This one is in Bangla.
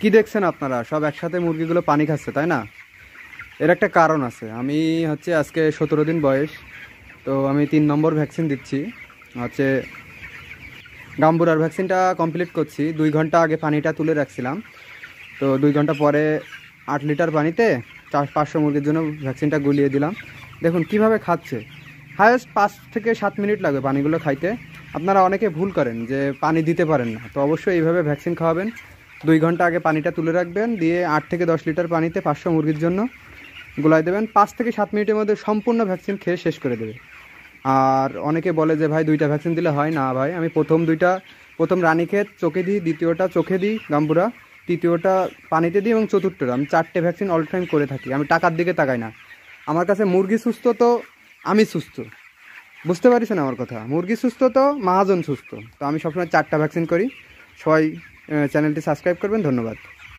কি দেখছেন আপনারা? সব একসাথে মুরগিগুলো পানি খাচ্ছে, তাই না? এর একটা কারণ আছে। আমি হচ্ছে আজকে 17 দিন বয়স, তো আমি 3 নম্বর ভ্যাকসিন দিচ্ছি। হচ্ছে গাম্বুরার ভ্যাকসিনটা কমপ্লিট করছি। 2 ঘন্টা আগে পানিটা তুলে রাখছিলাম, তো 2 ঘন্টা পরে 8 লিটার পানিতে 500 মুরগির জন্য ভ্যাকসিনটা গুলিয়ে দিলাম। দেখুন কিভাবে খাচ্ছে। হায়েস্ট 5 থেকে 7 মিনিট লাগবে পানিগুলো খাইতে। আপনারা অনেকে ভুল করেন যে পানি দিতে পারেন না, তো অবশ্যই এইভাবে ভ্যাকসিন খাওয়াবেন। 2 ঘন্টা আগে পানিটা তুলে রাখবেন, দিয়ে 8 থেকে 10 লিটার পানিতে 500 মুরগির জন্য গুলাই দেবেন। 5 থেকে 7 মিনিটের মধ্যে সম্পূর্ণ ভ্যাকসিন খেয়ে শেষ করে দেবে। আর অনেকে বলে যে ভাই 2টা ভ্যাকসিন দিলে হয় না। ভাই আমি প্রথম রানীক্ষেত চোখে দিই, দ্বিতীয়টা চোখে দিই গাম্বুরা, তৃতীয়টা পানিতে দিই এবং চতুর্থটা আমি 4টে ভ্যাকসিন অল টাইম করে থাকি। আমি টাকার দিকে তাকাই না। আমার কাছে মুরগি সুস্থ তো আমি সুস্থ। বুঝতে পারছেন আমার কথা? মুরগি সুস্থ তো মহাজন সুস্থ। তো আমি সবসময় 4টা ভ্যাকসিন করি। সবাই চ্যানেলটি সাবস্ক্রাইব করবেন। ধন্যবাদ।